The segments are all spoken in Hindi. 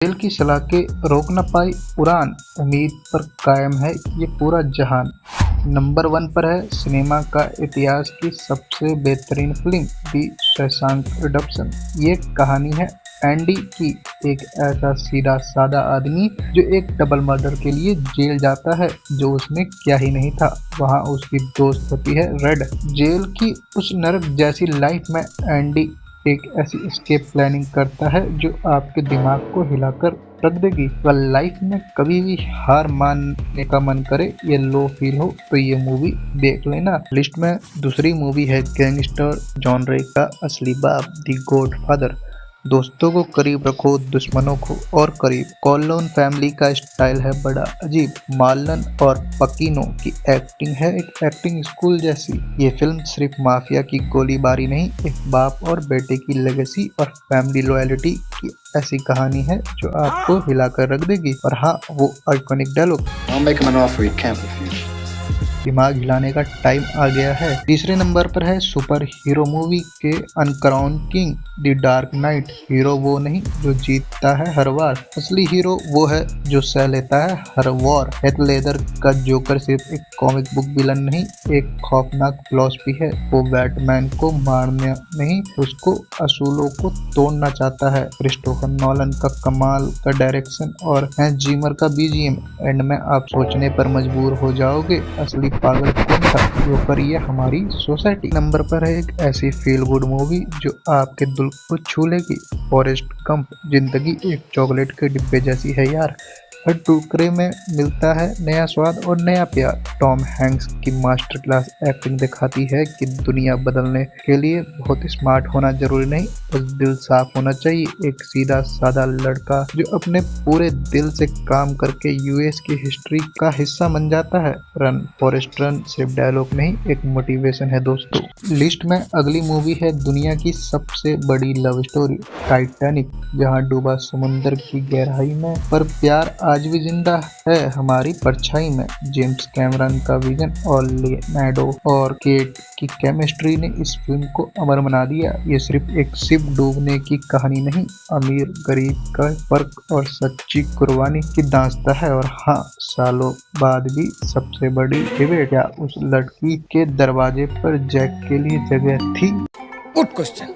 दिल की सलाखें रोक न पाई उड़ान, उम्मीद पर कायम है ये पूरा जहान। नंबर 1 पर है सिनेमा का इतिहास की सबसे बेहतरीन फिल्म दी शशांक रिडेम्पशन। ये कहानी है एंडी की, एक ऐसा सीधा साधा आदमी जो एक डबल मर्डर के लिए जेल जाता है जो उसने किया ही नहीं था। वहाँ उसकी दोस्त होती है रेड। जेल की उस नरक जैसी लाइफ में एंडी एक ऐसी एस्केप प्लानिंग करता है जो आपके दिमाग को हिलाकर रख देगी। अगर लाइफ में कभी भी हार मानने का मन करे, ये लो फील हो, तो ये मूवी देख लेना। लिस्ट में दूसरी मूवी है गैंगस्टर जॉनरे का असली बाप, द गॉडफादर। दोस्तों को करीब रखो, दुश्मनों को और करीब। कॉर्लेओन फैमिली का स्टाइल है बड़ा अजीब। मार्लन और पकीनो की एक्टिंग है एक एक्टिंग स्कूल जैसी। ये फिल्म सिर्फ माफिया की गोलीबारी नहीं, एक बाप और बेटे की लेगेसी और फैमिली लॉयल्टी की ऐसी कहानी है जो आपको हिलाकर रख देगी। और हाँ, वो आइकॉनिक डायलॉग, दिमाग हिलाने का टाइम आ गया है। तीसरे नंबर पर है सुपर हीरो मूवी के uncrowned king, the dark knight. Hero वो नहीं जो जीतता है हर बार, असली हीरो वो है जो सह लेता है हर वॉर। हेथ लेदर का जोकर सिर्फ एक कॉमिक बुक विलन नहीं, एक खौफनाक फिलॉसफी है। वो बैटमैन को मारना नहीं, उसको असूलों को तोड़ना चाहता है। क्रिस्टोफर नॉलन का कमाल का डायरेक्शन और हैंस जिमर का बीजीएम, एंड में आप सोचने पर मजबूर हो जाओगे, असली पागल कौन था, जोकर ये हमारी सोसाइटी। नंबर पर है एक ऐसी फील गुड मूवी जो आपके दिल को छू लेगी, फॉरेस्ट गंप। जिंदगी एक चॉकलेट के डिब्बे जैसी है यार, हर टुकड़े में मिलता है नया स्वाद और नया प्यार। टॉम हैंक्स की मास्टर क्लास एक्टिंग दिखाती है कि दुनिया बदलने के लिए बहुत स्मार्ट होना जरूरी नहीं, बस दिल साफ होना चाहिए। एक सीधा साधा लड़का जो अपने पूरे दिल से काम करके यूएस की हिस्ट्री का हिस्सा बन जाता है। रन फॉरेस्ट रन सिर्फ डायलॉग नहीं, एक मोटिवेशन है दोस्तों। लिस्ट में अगली मूवी है दुनिया की सबसे बड़ी लव स्टोरी, टाइटैनिक। जहाँ डूबा समुद्र की गहराई में, पर प्यार आज भी जिंदा है हमारी परछाई में। जेम्स कैमरन का विजन और लियोनार्डो और केट की केमिस्ट्री ने इस फिल्म को अमर बना दिया। ये सिर्फ एक शिप डूबने की कहानी नहीं, अमीर गरीब का फर्क और सच्ची कुर्बानी की दास्तां है। और हाँ, सालों बाद भी सबसे बड़ी डिबेट, क्या उस लड़की के दरवाजे पर जैक के लिए जगह थी? Good question.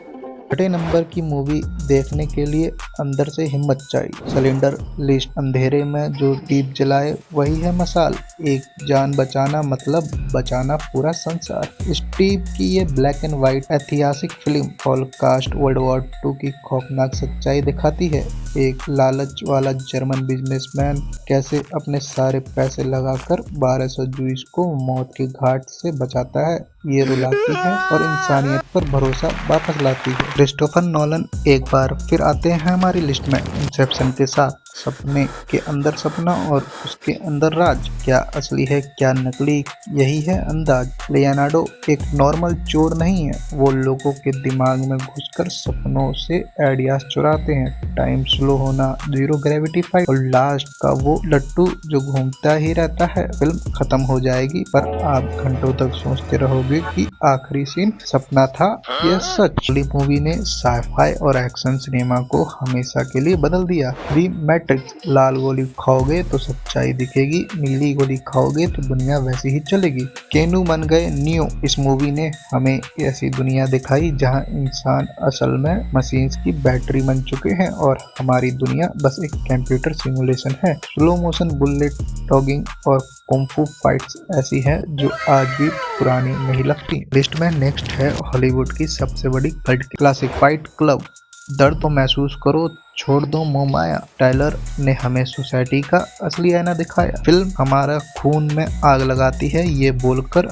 छठे नंबर की मूवी देखने के लिए अंदर से हिम्मत चाहिए, सिलेंडर लिस्ट। अंधेरे में जो दीप जलाए वही है मसाल। एक जान बचाना मतलब बचाना पूरा संसार। स्टीव की ये ब्लैक एंड व्हाइट ऐतिहासिक फिल्म हॉलोकास्ट वर्ल्ड वॉर 2 की खौफनाक सच्चाई दिखाती है। एक लालच वाला जर्मन बिजनेसमैन कैसे अपने सारे पैसे लगाकर 1200 जूस को मौत के घाट से बचाता है। ये रुलाती है और इंसानियत पर भरोसा वापस लाती है। क्रिस्टोफर नॉलन एक बार फिर आते हैं हमारी लिस्ट में इंसेप्शन के साथ। सपने के अंदर सपना और उसके अंदर राज, क्या असली है क्या नकली, यही है अंदाज। लियोनार्डो एक नॉर्मल चोर नहीं है, वो लोगों के दिमाग में घुसकर सपनों से आइडियाज चुराते हैं। टाइम स्लो होना, जीरो ग्रेविटी फाइट और लास्ट का वो लट्टू जो घूमता ही रहता है। फिल्म खत्म हो जाएगी पर आप घंटों तक सोचते रहोगे कि आखिरी सीन सपना था या सच। अगली मूवी ने साइफाई और एक्शन सिनेमा को हमेशा के लिए बदल दिया। The matrix. लाल गोली खाओगे तो सच्चाई दिखेगी, नीली गोली खाओगे तो दुनिया वैसी ही चलेगी। केनू बन गए नियो। इस मूवी ने हमें ऐसी दुनिया दिखाई जहां इंसान असल में मशीन्स की बैटरी बन चुके हैं और हमारी दुनिया बस एक कंप्यूटर सिमुलेशन है। स्लो मोशन बुलेट डॉगिंग और कुंफू फाइट्स ऐसी है जो आज भी पुरानी नहीं लगती। लिस्ट में नेक्स्ट है हॉलीवुड की सबसे बड़ी कल्ट क्लासिक, फाइट क्लब। दर्द तो महसूस करो, छोड़ दो मोह माया। टाइलर ने हमें सोसाइटी का असली आईना दिखाया। फिल्म हमारा खून में आग लगाती है ये बोलकर,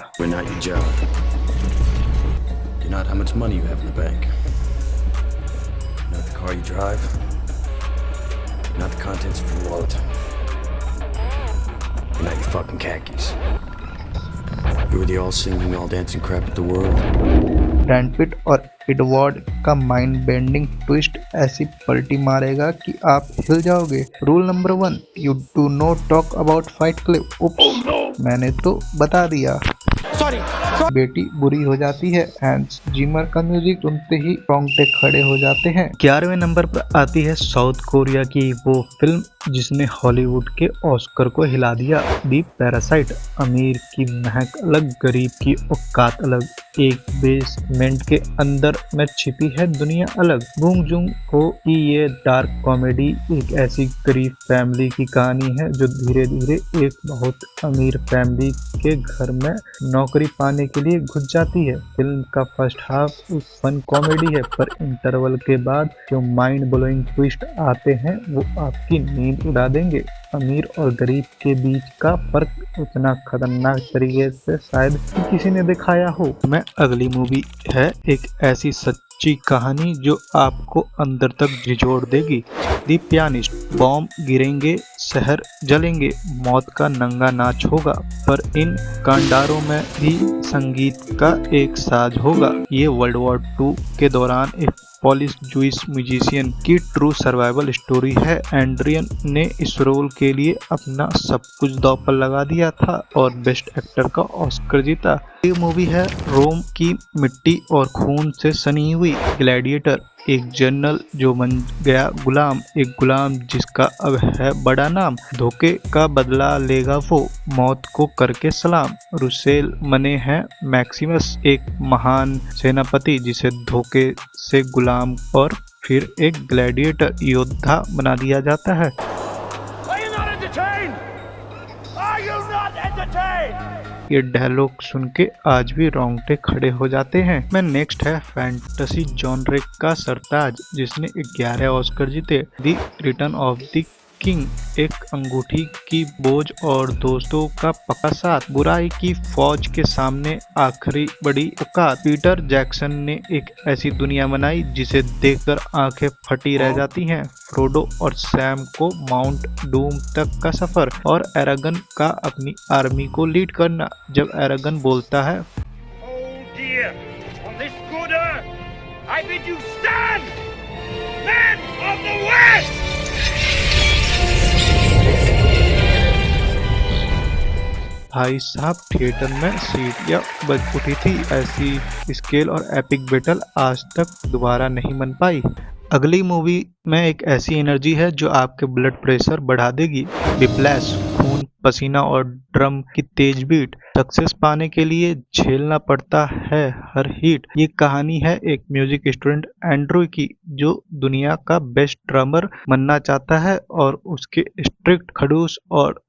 ब्रैड पिट और एडवर्ड का माइंड बेंडिंग ट्विस्ट ऐसी पलटी मारेगा कि आप हिल जाओगे। Rule number 1, you do not talk about fight club. Oops, मैंने तो बता दिया। बेटी बुरी हो जाती है। हैंस जिमर का म्यूजिक सुनते ही रोंगटे खड़े हो जाते हैं। 11वें नंबर पर आती है साउथ कोरिया की वो फिल्म जिसने हॉलीवुड के ऑस्कर को हिला दिया, दी पैरासाइट। अमीर की महक अलग, गरीब की औकात अलग, एक बेसमेंट के अंदर में छिपी है दुनिया अलग। बूंग जूंग हो की ये डार्क कॉमेडी एक ऐसी गरीब फैमिली की कहानी है जो धीरे धीरे एक बहुत अमीर फैमिली के घर में नौकरी पाने के लिए घुस जाती है। फिल्म का फर्स्ट हाफ फन कॉमेडी है, पर इंटरवल के बाद जो माइंड ब्लोइंग ट्विस्ट आते हैं वो आपकी नींद उड़ा देंगे। अमीर और गरीब के बीच का फर्क उतना खतरनाक तरीके से शायद किसी ने दिखाया हो। मैं अगली मूवी है एक ऐसी सच्ची कहानी जो आपको अंदर तक झिझोड़ देगी, दी पियानिस्ट। बॉम्ब गिरेंगे, शहर जलेंगे, मौत का नंगा नाच होगा, पर इन कांडारों में भी संगीत का एक साज होगा। ये वर्ल्ड वॉर II के दौरान एक पोलिश जूइश म्यूजिशियन की ट्रू सर्वाइवल स्टोरी है। एंड्रियन ने इस रोल के लिए अपना सब कुछ दांव पर लगा दिया था और बेस्ट एक्टर का ऑस्कर जीता। ये मूवी है रोम की मिट्टी और खून से सनी हुई। ग्लैडिएटर, एक जनरल जो बन गया गुलाम, एक गुलाम जिसका अब है बड़ा नाम। धोखे का बदला लेगा वो, मौत को करके सलाम। रुसेल मने हैं मैक्सिमस, एक महान सेनापति जिसे धोखे से गुलाम और फिर एक ग्लैडिएटर योद्धा बना दिया जाता है। ये डायलॉग सुन के आज भी रोंगटे खड़े हो जाते हैं। मैं नेक्स्ट है फैंटेसी जॉनरे का सरताज जिसने 11 ऑस्कर जीते, दी रिटर्न ऑफ द किंग। एक अंगूठी की बोझ और दोस्तों का पक्का साथ, बुराई की फौज के सामने आखिरी बड़ी औकात। पीटर जैक्सन ने एक ऐसी दुनिया बनाई जिसे देखकर आंखें फटी रह जाती हैं। फ्रोडो और सैम को माउंट डूम तक का सफर और एरागन का अपनी आर्मी को लीड करना। जब एरागन बोलता है भाई साहब थिएटर में सीटियां बज उठी थी। ऐसी स्केल और एपिक बैटल आज तक दोबारा नहीं बन पाई। अगली मूवी में एक ऐसी एनर्जी है जो आपके ब्लड प्रेशर बढ़ा देगी। विप्लैश, खून पसीना और ड्रम की तेज बीट, सक्सेस पाने के लिए झेलना पड़ता है हर हिट। ये कहानी है एक म्यूजिक स्टूडेंट एंड्रू की जो दुनिया का बेस्ट ड्रमर बनना चाहता है और उसके स्ट्रिक्ट खड़ूस और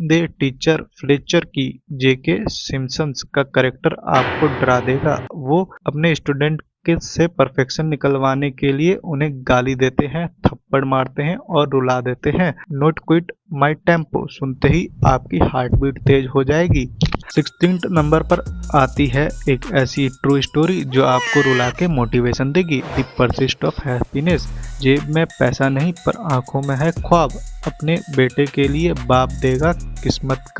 दे टीचर फ्लेचर की। जेके सिम्पसन्स का कैरेक्टर आपको डरा देगा। वो अपने स्टूडेंट के से परफेक्शन निकलवाने के लिए उन्हें गाली देते हैं, थप्पड़ मारते हैं और रुला देते हैं। नोट क्विट माई टेम्पो सुनते ही आपकी हार्ट बीट तेज हो जाएगी। 16th नंबर पर आती है एक ऐसी ट्रू स्टोरी जो आपको रुला के मोटिवेशन देगी, द परसिस्ट ऑफ हैप्पीनेस। जेब में पैसा नहीं पर आंखों में है ख्वाब, अपने बेटे के लिए बाप देगा किस्मत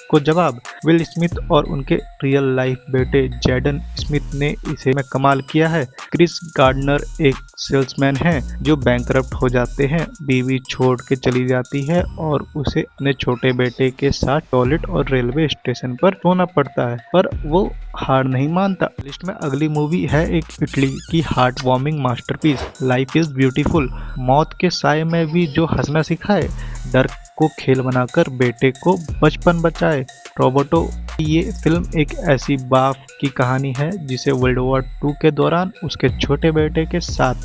को जवाब। विल स्मिथ और उनके रियल लाइफ बेटे जैडन स्मिथ ने इसे में कमाल किया है। क्रिस गार्डनर एक सेल्समैन है जो बैंकरप्ट हो जाते हैं, बीवी छोड़ के चली जाती है और उसे अपने छोटे बेटे के साथ टॉयलेट और रेलवे स्टेशन पर सोना पड़ता है, पर वो हार नहीं मानता। लिस्ट में अगली मूवी है एक इटली की heart warming masterpiece, life is beautiful. मौत के साए में भी जो हंसना सिखाए, डर को खेल बनाकर बेटे को बचपन बचाए। रोबोटो, ये फिल्म एक ऐसी बाप की कहानी है जिसे वर्ल्ड वॉर II के दौरान उसके छोटे बेटे के साथ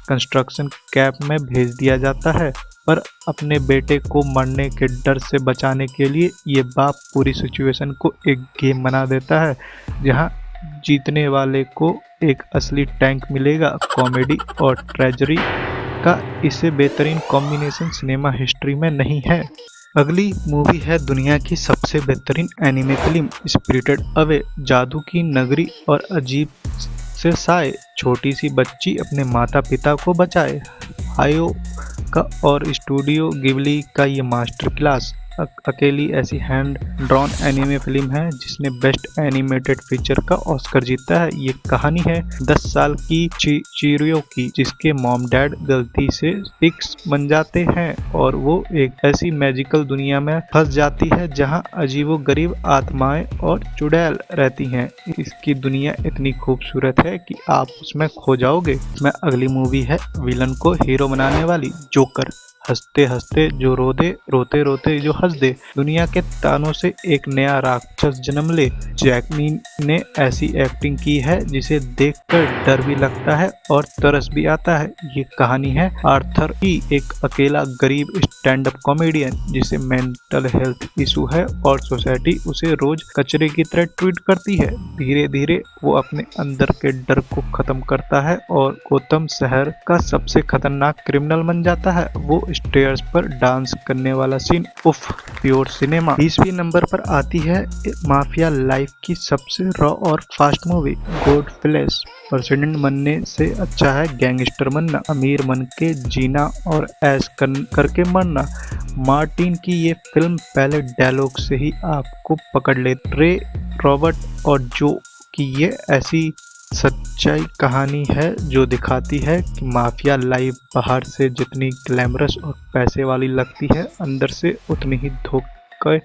कंस्ट्रक्शन कैंप में भेज दिया जाता है, पर अपने बेटे को मरने के डर से बचाने के लिए ये बाप पूरी सिचुएशन को एक गेम बना देता है जहां जीतने वाले को एक असली टैंक मिलेगा। कॉमेडी और ट्रेजरी का इससे बेहतरीन कॉम्बिनेशन सिनेमा हिस्ट्री में नहीं है। अगली मूवी है दुनिया की सबसे बेहतरीन एनिमे फिल्म, स्पिरिटेड अवे। जादू की नगरी और अजीब से साए, छोटी सी बच्ची अपने माता पिता को बचाए। हायो का और स्टूडियो गिबली का ये मास्टर क्लास अकेली ऐसी हैंड ड्रॉन एनिमे फिल्म है जिसने बेस्ट एनिमेटेड फीचर का ऑस्कर जीता है। ये कहानी है 10 साल की चिरियो की, जिसके मॉम डैड गलती से पिग्स बन जाते हैं और वो एक ऐसी मैजिकल दुनिया में फंस जाती है जहां अजीबोगरीब आत्माएं और चुड़ैल रहती हैं। इसकी दुनिया इतनी खूबसूरत है कि आप उसमें खो जाओगे। इसमें अगली मूवी है विलन को हीरो बनाने वाली जोकर। हंसते हंसते जो रो दे, रोते रोते जो हंस दे। दुनिया के तानों से एक नया राक्षस जन्म ले। जैकनी ने ऐसी एक्टिंग की है जिसे देखकर डर भी लगता है और तरस भी आता है। ये कहानी है आर्थर की, एक अकेला गरीब स्टैंड अप कॉमेडियन जिसे मेंटल हेल्थ इशू है और सोसाइटी उसे रोज कचरे की तरह ट्रीट करती है। धीरे धीरे वो अपने अंदर के डर को खत्म करता है और गोथम शहर का सबसे खतरनाक क्रिमिनल बन जाता है। वो स्टेयर्स पर डांस करने वाला सीन, उफ, प्योर सिनेमा। 20वें नंबर पर आती है माफिया लाइफ की सबसे रॉ और फास्ट मूवी गॉडफ्लेश। प्रेसिडेंट बनने से अच्छा है गैंगस्टर बनना, अमीर बन के जीना और ऐश करके मरना। मार्टिन की ये फिल्म पहले डायलॉग से ही आपको पकड़ ले। रे, रॉबर्ट और जो की ये ऐसी सच्चाई कहानी है जो दिखाती है कि माफिया लाइफ बाहर से जितनी ग्लैमरस और पैसे वाली लगती है, अंदर से उतनी ही धोखे,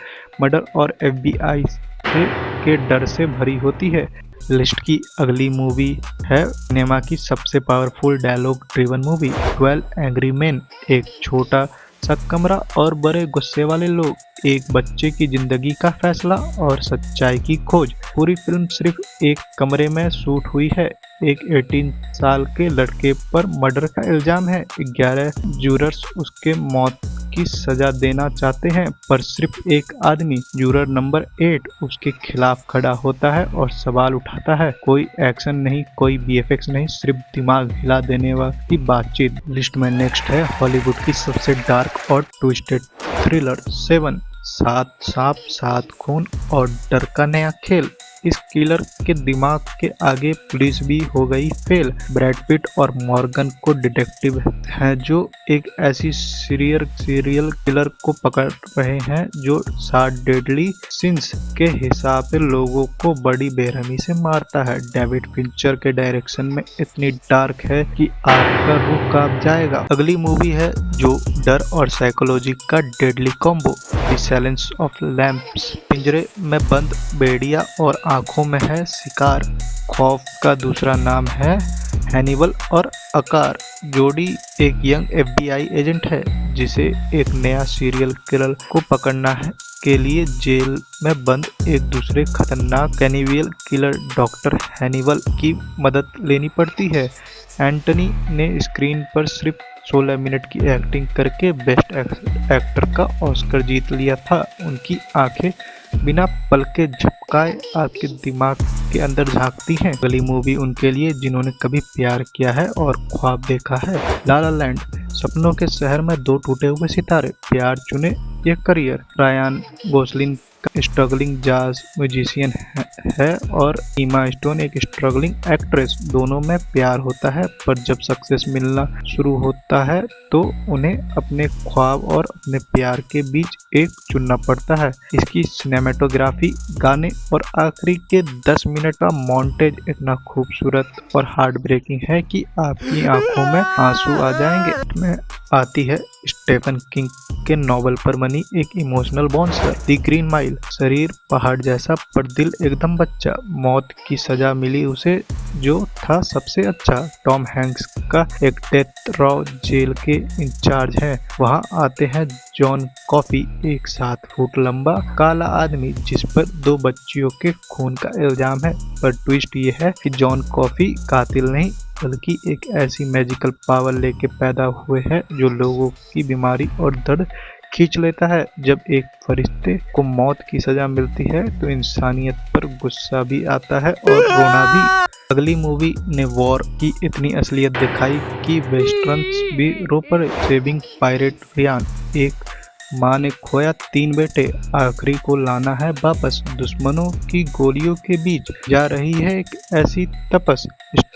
मर्डर और FBI के डर से भरी होती है। लिस्ट की अगली मूवी है सिनेमा की सबसे powerful dialogue driven movie 12 angry man. एक छोटा सा कमरा और बड़े गुस्से वाले लोग, एक बच्चे की जिंदगी का फैसला और सच्चाई की खोज। पूरी फिल्म सिर्फ एक कमरे में शूट हुई है। एक 18 साल के लड़के पर मर्डर का इल्जाम है। 11 जूरर्स उसके मौत की सजा देना चाहते हैं, पर सिर्फ एक आदमी, जूरर नंबर 8, उसके खिलाफ खड़ा होता है और सवाल उठाता है। कोई एक्शन नहीं, कोई VFX नहीं, सिर्फ दिमाग हिला देने वाली बातचीत। लिस्ट में नेक्स्ट है हॉलीवुड की सबसे डार्क और ट्विस्टेड थ्रिलर 7, 7 सांप 7 खून और डर का नया खेल। इस किलर के दिमाग के आगे पुलिस भी हो गई फेल। ब्रैड पिट और मॉर्गन को डिटेक्टिव हैं जो एक ऐसी सीरियल किलर को पकड़ रहे हैं जो 7 डेडली सिंस के हिसाब से लोगों को बड़ी बेरहमी से मारता है। डेविड फिंचर के डायरेक्शन में इतनी डार्क है कि आपका रूह कांप जाएगा। अगली मूवी है जो डर और साइकोलॉजी का deadly combo, the silence of lamps. पिंजरे में बंद भेड़िया और आंखों में है शिकार। खौफ का दूसरा नाम है हैनिबल और आकार। जोडी एक यंग FBI एजेंट है जिसे एक नया सीरियल किलर को पकड़ना है के लिए जेल में बंद एक दूसरे खतरनाक कैनिबल किलर डॉक्टर हैनिबल की मदद लेनी पड़ती है। एंटनी ने स्क्रीन पर सिर्फ 16 मिनट की एक्टिंग करके बेस्ट एक्टर का ऑस्कर जीत लिया था। उनकी आंखें बिना पलके झपकाए आपके दिमाग के अंदर झांकती हैं। अगली मूवी उनके लिए जिन्होंने कभी प्यार किया है और ख्वाब देखा है, ला ला लैंड। सपनों के शहर में 2 टूटे हुए सितारे, प्यार चुने ये करियर। रायन गोसलिंग का स्ट्रगलिंग जाज म्यूजिशियन है और एमा स्टोन एक स्ट्रगलिंग एक्ट्रेस। दोनों में प्यार होता है, पर जब सक्सेस मिलना शुरू होता है तो उन्हें अपने ख्वाब और अपने प्यार के बीच एक चुनना पड़ता है। इसकी सिनेमेटोग्राफी, गाने और आखिरी के 10 मिनट का मॉन्टेज इतना खूबसूरत और हार्ट ब्रेकिंग है कि आपकी आंखों में आंसू आ जाएंगे। इसमें आती है स्टीफन किंग के नॉवल पर बनी एक emotional monster, the green mile. शरीर पहाड़ जैसा पर दिल एकदम बच्चा। मौत की सजा मिली उसे जो था सबसे अच्छा। टॉम हैंक्स का एक डेथ रॉ जेल के इंचार्ज है। वहाँ आते हैं जॉन कॉफी, एक 7 फुट लंबा काला आदमी जिस पर 2 बच्चियों के खून का इल्जाम है। पर ट्विस्ट ये है कि जॉन कॉफी कातिल नहीं बल्कि एक ऐसी मैजिकल पावर लेके पैदा हुए हैं जो लोगों की बीमारी और दर्द खींच लेता है। जब एक फरिश्ते को मौत की सजा मिलती है तो इंसानियत पर गुस्सा भी आता है और रोना भी। अगली मूवी ने वॉर की इतनी असलियत दिखाई कि वेस्टर्न्स भी रो पड़े। Saving private Ryan. एक माँ ने खोया 3 बेटे, आखिरी को लाना है वापस। दुश्मनों की गोलियों के बीच जा रही है एक ऐसी तपस।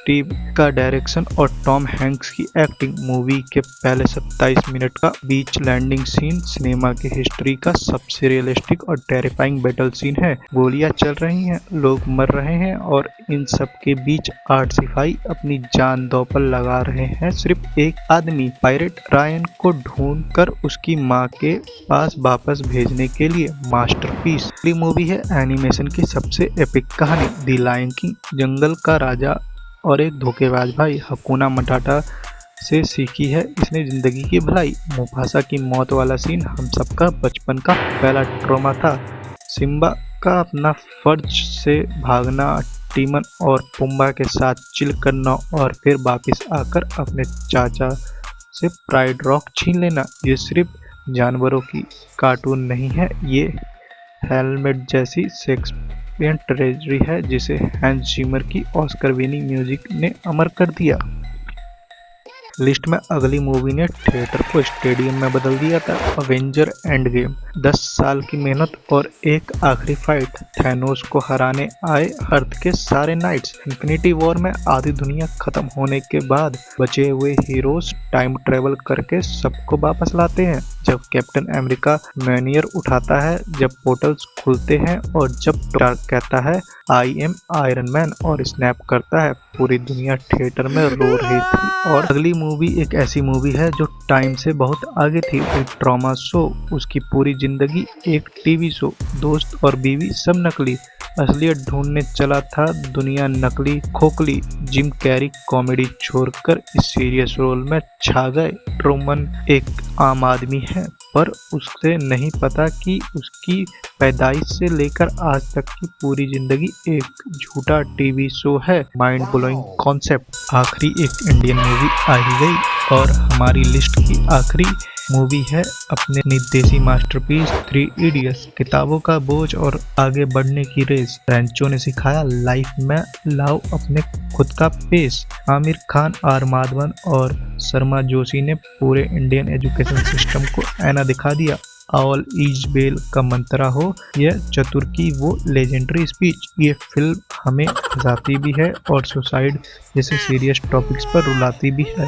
स्टीव का डायरेक्शन और टॉम हैंक्स की एक्टिंग। मूवी के पहले 27 मिनट का बीच लैंडिंग सीन सिनेमा की हिस्ट्री का सबसे रियलिस्टिक और टेरिफाइंग बैटल सीन है। गोलियां चल रही हैं, लोग मर रहे हैं और इन सब के बीच 8 सिपाही अपनी जान दांव पर लगा रहे हैं सिर्फ एक आदमी पायरेट रायन को ढूंढ कर उसकी माँ के पास वापस भेजने के लिए। मास्टरपीस। अगली मूवी है एनिमेशन की सबसे एपिक कहानी द लायन किंग। जंगल का राजा और एक धोखेबाज भाई हकुना मटाटा से सीखी है इसने जिंदगी की भलाई। मुफासा की मौत वाला सीन हम सबका बचपन का पहला ट्रॉमा था। सिम्बा का अपना फर्ज से भागना, टीमन और पुम्बा के साथ चिल करना और फिर वापस आकर अपने चाचा से प्राइड रॉक छीन लेना। ये सिर्फ जानवरों की कार्टून नहीं है, ये हेलमेट जैसी शेक्सपियन ट्रेजेडी है जिसे हैंस जिमर की ऑस्कर विनिंग म्यूजिक ने अमर कर दिया। लिस्ट में अगली मूवी ने थिएटर को स्टेडियम में बदल दिया था। Avenger end game. 10 साल की मेहनत और एक आखिरी फाइट। थैनोस को हराने आए अर्थ के सारे नाइट्स। इन्फिनिटी वॉर में आधी दुनिया खत्म होने के बाद बचे हुए हीरोज टाइम ट्रेवल करके सबको वापस लाते हैं। जब कैप्टन अमेरिका म्योनियर उठाता है, जब पोर्टल्स खुलते हैं और जब स्टार्क कहता है आई एम आयरन मैन और स्नैप करता है, पूरी दुनिया थिएटर में रो रही थी। और अगली मूवी एक ऐसी मूवी है जो टाइम से बहुत आगे थी। एक ड्रामा शो, उसकी पूरी जिंदगी एक टीवी शो। दोस्त और बीवी सब नकली, असलियत ढूंढने चला था दुनिया नकली खोखली। जिम कैरी कॉमेडी छोड़कर इस सीरियस रोल में छा गए। ट्रूमन एक आम आदमी है पर उसे नहीं पता कि उसकी पैदाइश से लेकर आज तक की पूरी जिंदगी एक झूठा टीवी शो है। Mind blowing concept. आखिरी एक इंडियन मूवी आ ही गई और हमारी लिस्ट की आखिरी मूवी है अपने निर्देशी मास्टरपीस 3 इडियट्स। किताबों का बोझ और आगे बढ़ने की रेस। फ्रेंचों ने सिखाया लाइफ में लाओ अपने खुद का पेस। आमिर खान, आर माधवन और शर्मा जोशी ने पूरे इंडियन एजुकेशन सिस्टम को ऐना दिखा दिया। ऑल इज वेल का मंत्रा हो, यह चतुर की वो लेजेंडरी स्पीच। ये फिल्म हमें हंसाती भी है और सुसाइड जैसे सीरियस टॉपिक्स पर रुलाती भी है।